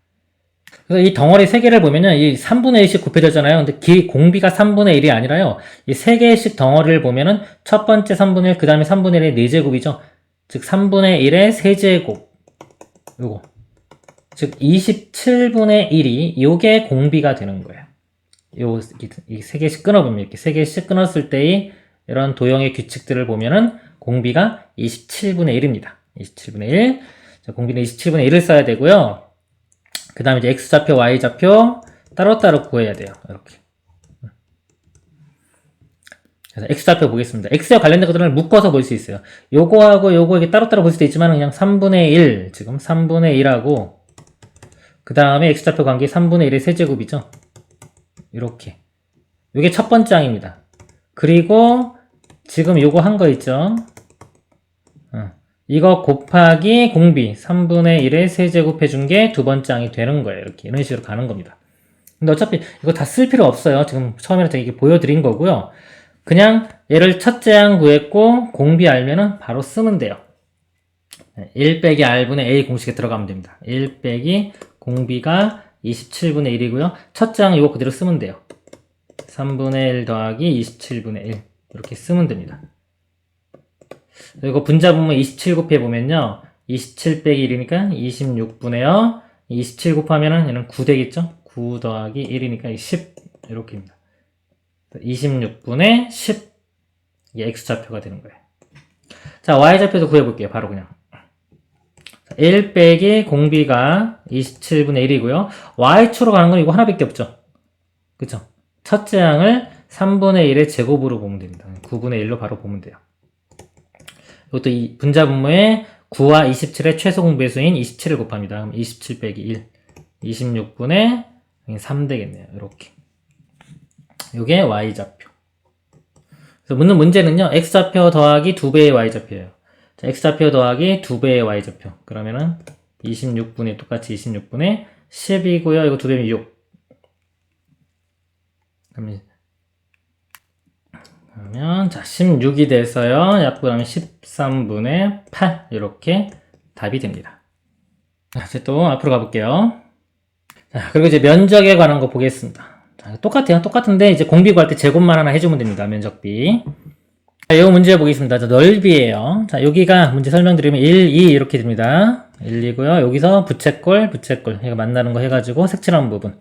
그래서 이 덩어리 3개를 보면요. 이 3분의 1씩 곱해졌잖아요. 근데 공비가 3분의 1이 아니라요. 이 3개씩 덩어리를 보면은 첫 번째 3분의 1, 그 다음에 3분의 1의 4제곱이죠. 즉 3분의 1의 세제곱. 요거. 즉 27분의 1이 요게 공비가 되는 거예요. 이 3개씩 끊어보면 이렇게 3개씩 끊었을 때의 이런 도형의 규칙들을 보면은 공비가 27분의 1입니다. 27분의 1. 자, 공비는 27분의 1을 써야 되고요. 그 다음에 이제 X좌표, Y좌표 따로따로 구해야 돼요. 이렇게. 그래서 X좌표 보겠습니다. X와 관련된 것들을 묶어서 볼 수 있어요. 요거하고 요거 이게 따로따로 볼 수도 있지만 그냥 3분의 1, 지금 3분의 1하고 그 다음에 X좌표 관계 3분의 1의 세제곱이죠. 이렇게. 요게 첫 번째 항입니다. 그리고 지금 요거 한 거 있죠. 이거 곱하기 공비 3분의 1의 세제곱 해준 게 두 번째 항이 되는 거예요. 이렇게 이런 식으로 가는 겁니다. 근데 어차피 이거 다 쓸 필요 없어요. 지금 처음에는 이게 보여드린 거고요. 그냥 얘를 첫째 항 구했고 공비 알면은 바로 쓰면 돼요. 1 빼기 r분의 a 공식에 들어가면 됩니다. 1 빼기 공비가 27분의 1이고요. 첫째 항 이거 그대로 쓰면 돼요. 3분의 1 더하기 27분의 1 이렇게 쓰면 됩니다. 그리고 분자분모 27 곱해보면요. 27 빼기 1이니까 26분의요. 27 곱하면은 얘는 9 되겠죠? 9 더하기 1이니까 10 이렇게입니다. 26분의 10 이게 X좌표가 되는 거예요. 자, Y좌표도 구해볼게요. 바로 그냥 1 빼기 공비가 27분의 1이고요. Y축으로 가는 건 이거 하나밖에 없죠? 그쵸? 첫째 항을 3분의 1의 제곱으로 보면 됩니다. 9분의 1로 바로 보면 돼요. 이것도 이 분자분모에 9와 27의 최소 공배수인 27을 곱합니다. 그럼 27 빼기 1, 26분의 3 되겠네요. 이렇게. 요게 Y좌표. 그래서 묻는 문제는요, X좌표 더하기 2배의 Y좌표예요. 자, X좌표 더하기 2배의 Y좌표. 그러면은 26분의 똑같이 26분의 10이고요. 이거 2배면 6. 그러면 자 16이 돼서요. 약분하면 13분의 8 이렇게 답이 됩니다. 자, 이제 또 앞으로 가볼게요. 자, 그리고 이제 면적에 관한 거 보겠습니다. 자, 똑같아요. 똑같은데 이제 공비 구할 때 제곱만 하나 해주면 됩니다. 면적비. 자, 이 문제 보겠습니다. 자, 넓이에요. 자, 여기가 문제 설명드리면 1, 2 이렇게 됩니다. 1, 2고요. 여기서 부채꼴, 이거 만나는 거 해가지고 색칠한 부분.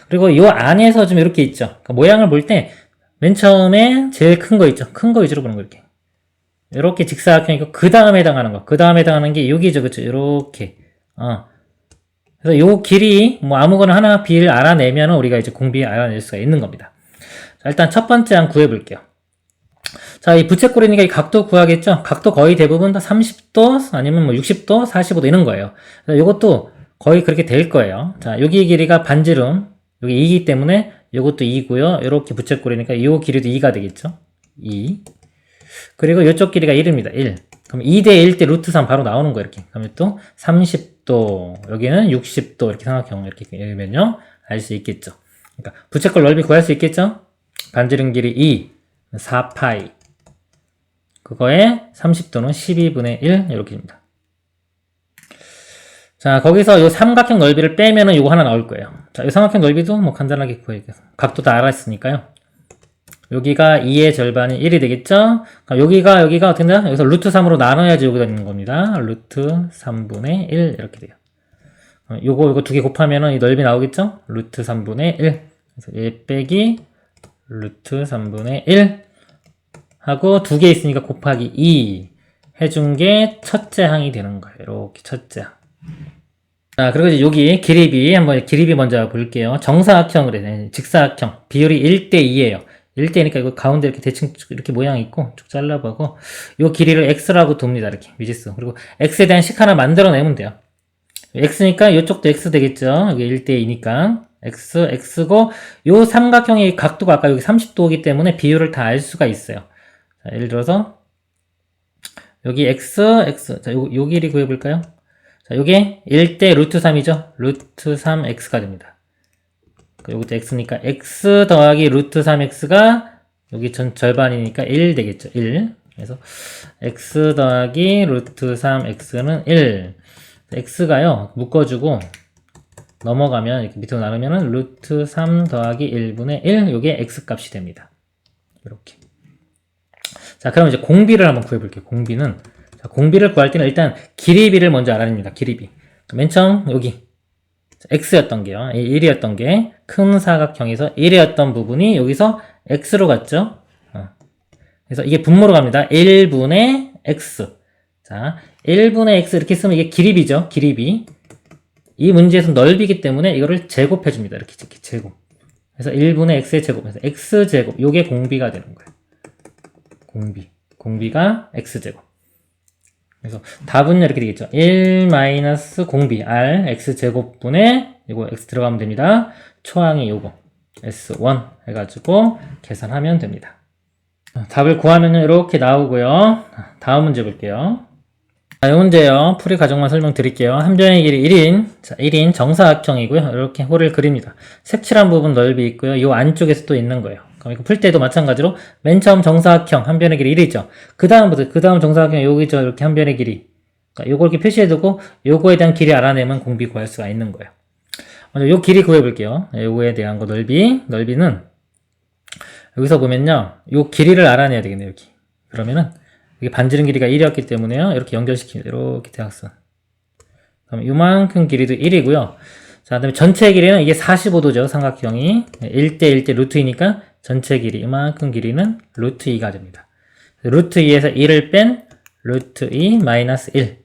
그리고 이 안에서 좀 이렇게 있죠. 그러니까 모양을 볼 때 맨 처음에 제일 큰 거 있죠. 큰 거 위주로 보는 거 이렇게. 이렇게 직사각형이고 그 다음에 해당하는 거. 그 다음에 해당하는 게 여기죠. 그쵸? 이렇게. 그래서 요 길이 뭐 아무거나 하나 비를 알아내면 우리가 이제 공비 알아낼 수가 있는 겁니다. 자, 일단 첫 번째 한 구해 볼게요. 자, 이 부채꼴이니까 이 각도 구하겠죠? 각도 거의 대부분 다 30도 아니면 뭐 60도, 45도 이런 거예요. 그래서 요것도 거의 그렇게 될 거예요. 자, 여기 길이가 반지름, 여기 2이기 때문에 요것도 2고요. 이렇게 부채꼴이니까 요 길이도 2가 되겠죠? 2. 그리고 요쪽 길이가 1입니다. 1. 그럼 2대 1대 루트 3 바로 나오는 거예요. 이렇게. 그러면 또 30도, 여기는 60도 이렇게 삼각형 이렇게 열면요. 알 수 있겠죠. 그러니까 부채꼴 넓이 구할 수 있겠죠? 반지름 길이 2, 4파이. 그거에 30도는 12분의 1 이렇게 됩니다. 자, 거기서 요 삼각형 넓이를 빼면은 요거 하나 나올 거예요. 자, 이 삼각형 넓이도 뭐 간단하게 구해요. 각도 다 알았으니까요. 여기가 2의 절반이 1이 되겠죠? 여기가 어떻게 된다? 여기서 루트 3으로 나눠야지 여기가 있는 겁니다. 루트 3분의 1 이렇게 돼요. 요거 두 개 곱하면은 이 넓이 나오겠죠? 루트 3분의 1. 그래서 1 빼기 루트 3분의 1 하고 두 개 있으니까 곱하기 2 해준 게 첫째 항이 되는 거예요. 이렇게 첫째 항. 자, 그리고 이제 여기 길이비 먼저 볼게요. 정사각형 그래. 직사각형. 비율이 1대 2예요. 1대니까 이거 가운데 이렇게 대충 이렇게 모양이 있고 쭉 잘라보고 요 길이를 x라고 둡니다. 이렇게 미지수. 그리고 x에 대한 식 하나 만들어내면 돼요. x니까 이쪽도 x 되겠죠. 여기 1대 2니까 x고 요 삼각형의 각도가 아까 여기 30도이기 때문에 비율을 다 알 수가 있어요. 자, 예를 들어서 여기 x. 자, 요 길이 구해볼까요? 자, 요게 1대 루트 3이죠. 루트 3x가 됩니다. 요것도 x니까 x 더하기 루트 3x가 여기 절반이니까 1 되겠죠. 1. 그래서 x 더하기 루트 3x는 1. x가요. 묶어주고 넘어가면 이렇게 밑으로 나누면은 루트 3 더하기 1분의 1 요게 x 값이 됩니다. 이렇게. 자, 그럼 이제 공비를 한번 구해볼게요. 공비는 자, 공비를 구할 때는 일단 길이비를 먼저 알아야 됩니다. 길이비. 맨 처음 여기 x였던 게요. 1이었던 게 큰 사각형에서 1이었던 부분이 여기서 x로 갔죠. 그래서 이게 분모로 갑니다. 1분의 x. 자, 1분의 x 이렇게 쓰면 이게 길이비죠. 길이비. 이 문제에서 넓이기 때문에 이거를 제곱해줍니다. 이렇게 제곱. 그래서 1분의 x의 제곱. 그래서 x제곱. 요게 공비가 되는 거예요. 공비. 공비가 x제곱. 그래서 답은 이렇게 되겠죠. 1 마이너스 공비 r x제곱분의 이거 x 들어가면 됩니다. 초항이 요거 s1 해가지고 계산하면 됩니다. 답을 구하면 이렇게 나오고요. 다음 문제 볼게요. 자, 이 문제요. 풀이 과정만 설명드릴게요. 한 변의 길이 1인, 자, 1인 정사각형이고요. 이렇게 호를 그립니다. 색칠한 부분 넓이 있고요. 이 안쪽에서 또 있는 거예요. 그럼 이거 풀 때도 마찬가지로 맨 처음 정사각형 한 변의 길이 1이죠. 그 다음 정사각형 여기죠. 이렇게 한 변의 길이. 그러니까 요거 이렇게 표시해두고 요거에 대한 길이 알아내면 공비 구할 수가 있는 거예요. 먼저 요 길이 구해볼게요. 요거에 대한 거 넓이는 여기서 보면요. 요 길이를 알아내야 되겠네요. 여기. 그러면은 이게 반지름 길이가 1이었기 때문에요. 이렇게 연결시킵니다. 이렇게 대각선. 그럼 요만큼 길이도 1이고요. 자, 그 다음에 전체 길이는 이게 45도죠. 삼각형이. 1대 1대 루트 2니까 전체 길이, 이만큼 길이는 루트 2가 됩니다. 루트 2에서 1을 뺀 루트 2 마이너스 1.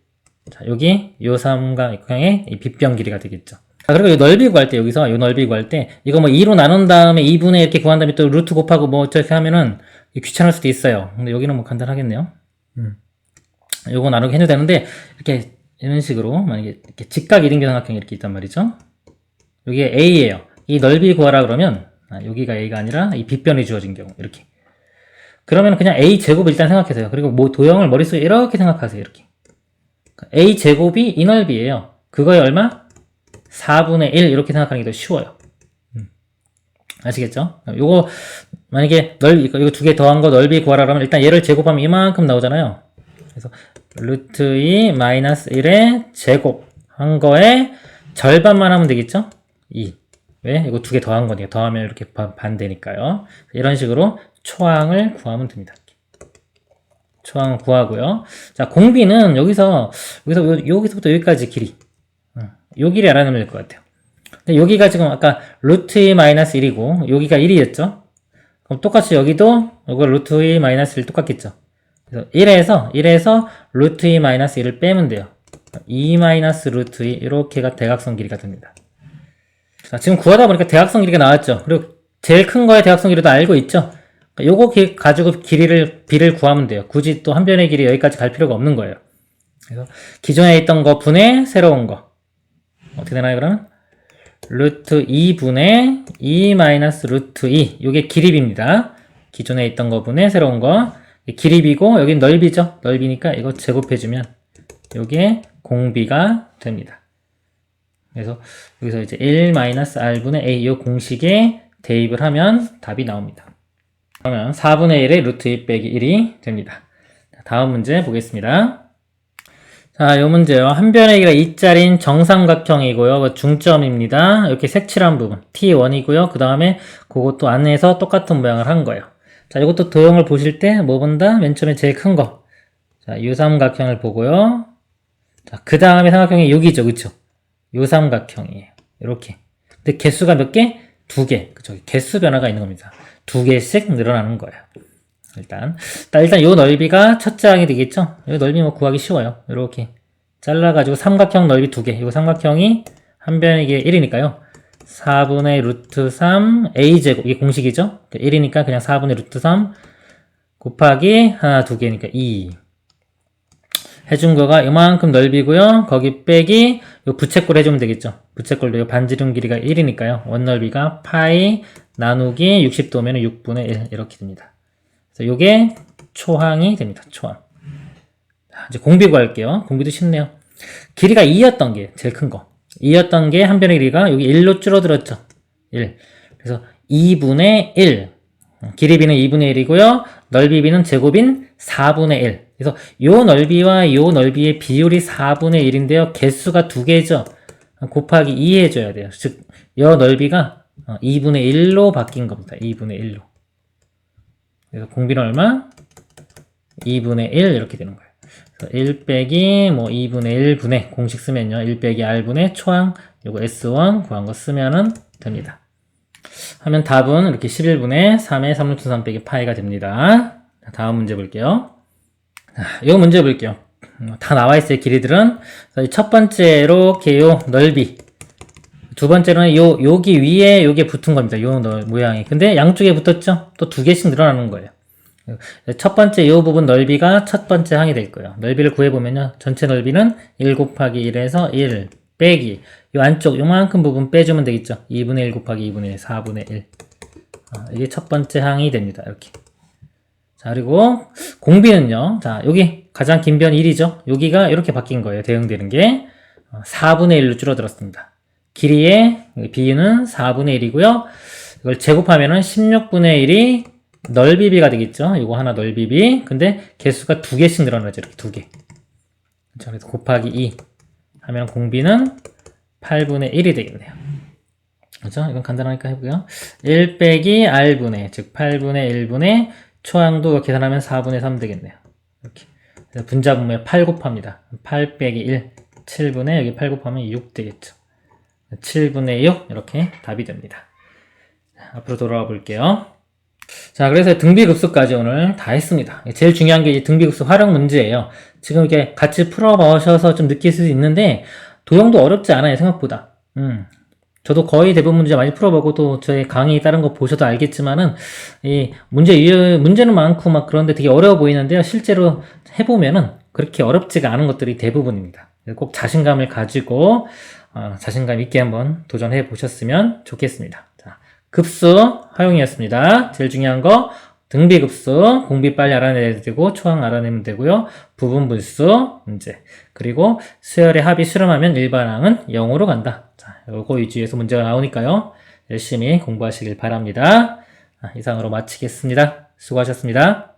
자, 여기 요 삼각형의 이 빗변 길이가 되겠죠. 자, 그리고 이 넓이 구할 때, 여기서 요 넓이 구할 때, 이거 뭐 2로 나눈 다음에 2분의 이렇게 구한 다음에 또 루트 곱하고 뭐 어떻게 하면은 귀찮을 수도 있어요. 근데 여기는 뭐 간단하겠네요. 요거 나누기 해도 되는데, 이렇게, 이런 식으로, 만약에, 이렇게 직각 이등변 삼각형이 이렇게 있단 말이죠. 여기가 A예요. 이 넓이 구하라 그러면, 여기가 A가 아니라 이 빗변이 주어진 경우, 이렇게. 그러면 그냥 A 제곱을 일단 생각하세요. 그리고 뭐 도형을 머릿속에 이렇게 생각하세요, 이렇게. A 제곱이 이 넓이에요. 그거에 얼마? 4분의 1, 이렇게 생각하는 게 더 쉬워요. 아시겠죠? 요거, 만약에 이거 두 개 더한 거 넓이 구하라 그러면 일단 얘를 제곱하면 이만큼 나오잖아요. 그래서 루트 2 마이너스 1의 제곱 한 거에 절반만 하면 되겠죠? 2. 왜? 이거 두 개 더한 거니까. 더하면 이렇게 반대니까요. 이런 식으로 초항을 구하면 됩니다. 초항을 구하고요. 자, 공비는 여기서부터 여기까지 길이. 요 길이 알아내면 될 것 같아요. 근데 여기가 지금 아까 루트 2 마이너스 1이고, 여기가 1이었죠? 그럼 똑같이 여기도 이거 루트 2 마이너스 1 똑같겠죠? 그래서 1에서 루트 2 마이너스 1을 빼면 돼요. 2 마이너스 루트 2, 이렇게가 대각선 길이가 됩니다. 자, 지금 구하다 보니까 대각선 길이가 나왔죠? 그리고 제일 큰 거의 대각선 길이도 알고 있죠? 요거 가지고 비를 구하면 돼요. 굳이 또 한 변의 길이 여기까지 갈 필요가 없는 거예요. 그래서 기존에 있던 거 분의 새로운 거. 어떻게 되나요, 그러면? 루트 2분의 2 마이너스 루트 2. 요게 길이비입니다. 기존에 있던 거 분의 새로운 거. 길이비고, 여긴 넓이죠? 넓이니까 이거 제곱해주면, 요게 공비가 됩니다. 그래서 여기서 이제 1 마이너스 r분의 a, 요 공식에 대입을 하면 답이 나옵니다. 그러면 4분의 1의 루트 2 빼기 1이 됩니다. 다음 문제 보겠습니다. 자, 요 문제요. 한 변의 길이가 2짜리인 정삼각형이고요. 중점입니다. 이렇게 색칠한 부분 T1이고요. 그 다음에 그것도 안에서 똑같은 모양을 한 거예요. 자, 이것도 도형을 보실 때 뭐 본다? 맨 처음에 제일 큰 거. 자, 요 삼각형을 보고요. 자, 그 다음에 삼각형이 여기죠. 그쵸? 요 삼각형이에요. 이렇게. 근데 개수가 몇 개? 2개. 그쵸? 개수 변화가 있는 겁니다. 2개씩 늘어나는 거예요. 일단 요 넓이가 첫째 항이 되겠죠? 이 넓이 뭐 구하기 쉬워요. 이렇게 잘라가지고 삼각형 넓이 2개. 이 삼각형이 한 변의 길이 1이니까요. 4분의 루트 3 a제곱. 이게 공식이죠? 1이니까 그냥 4분의 루트 3 곱하기 하나 2개니까 2. 해준 거가 이만큼 넓이고요. 거기 빼기 요 부채꼴 해주면 되겠죠? 부채꼴도 요 반지름 길이가 1이니까요. 원넓이가 파이 나누기 60도면 6분의 1 이렇게 됩니다. 그래서 요게 초항이 됩니다. 초항. 이제 공비 구할게요. 공비도 쉽네요. 길이가 2였던 게 제일 큰 거. 2였던 게 한 변의 길이가 여기 1로 줄어들었죠. 1. 그래서 2분의 1. 길이비는 2분의 1이고요. 넓이비는 제곱인 4분의 1. 그래서 요 넓이와 요 넓이의 비율이 4분의 1인데요. 개수가 2개죠. 곱하기 2 해줘야 돼요. 즉, 여 넓이가 2분의 1로 바뀐 겁니다. 2분의 1로. 그래서 공비는 얼마? 2분의 1 이렇게 되는 거예요. 그래서 1 빼기 뭐 2분의 1분의 공식 쓰면요. 1 빼기 r분의 초항 요거 S1 구한 거 쓰면은 됩니다. 하면 답은 이렇게 11분의 3의 3루트 3 빼기 파이가 됩니다. 다음 문제 볼게요. 요 문제 볼게요. 다 나와 있어요, 길이들은. 첫 번째로 이렇게 요 넓이. 두 번째로는 여기 위에 요게 붙은 겁니다. 요 모양이. 근데 양쪽에 붙었죠? 또 두 개씩 늘어나는 거예요. 첫 번째 요 부분 넓이가 첫 번째 항이 될 거예요. 넓이를 구해보면요. 전체 넓이는 1 곱하기 1에서 1 빼기 요 안쪽 요만큼 부분 빼주면 되겠죠. 2분의 1 곱하기 2분의 1, 4분의 1. 이게 첫 번째 항이 됩니다. 이렇게. 자, 그리고 공비는요. 자, 여기 가장 긴 변 1이죠. 여기가 이렇게 바뀐 거예요. 대응되는 게 4분의 1로 줄어들었습니다. 길이의 비는 4분의 1이고요. 이걸 제곱하면은 16분의 1이 넓이비가 되겠죠. 이거 하나 넓이비. 근데 개수가 두 개씩 늘어나죠. 이렇게 두 개. 자, 그래서 곱하기 2 하면 공비는 8분의 1이 되겠네요. 그렇죠? 이건 간단하니까 해보고요. 1 빼기 r분의, 즉 8분의 1분의 초항도 계산하면 4분의 3 되겠네요. 이렇게. 분자분모에 8 곱합니다. 8 빼기 1, 7분의 여기 8 곱하면 6 되겠죠. 7분의 6 이렇게 답이 됩니다. 앞으로 돌아와 볼게요. 자, 그래서 등비급수까지 오늘 다 했습니다. 제일 중요한 게 이제 등비급수 활용 문제예요. 지금 이렇게 같이 풀어보셔서 좀 느낄 수 있는데 도형도 어렵지 않아요, 생각보다. 저도 거의 대부분 문제 많이 풀어보고 또 저희 강의 다른 거 보셔도 알겠지만은 이 문제는 많고 막 그런데 되게 어려워 보이는데요. 실제로 해보면은 그렇게 어렵지가 않은 것들이 대부분입니다. 꼭 자신감을 가지고 자신감 있게 한번 도전해 보셨으면 좋겠습니다. 자, 급수 활용이었습니다. 제일 중요한 거 등비급수, 공비 빨리 알아내야 되고 초항 알아내면 되고요. 부분분수 문제. 그리고 수열의 합이 수렴하면 일반항은 0으로 간다. 자, 요거 위주에서 문제가 나오니까요. 열심히 공부하시길 바랍니다. 이상으로 마치겠습니다. 수고하셨습니다.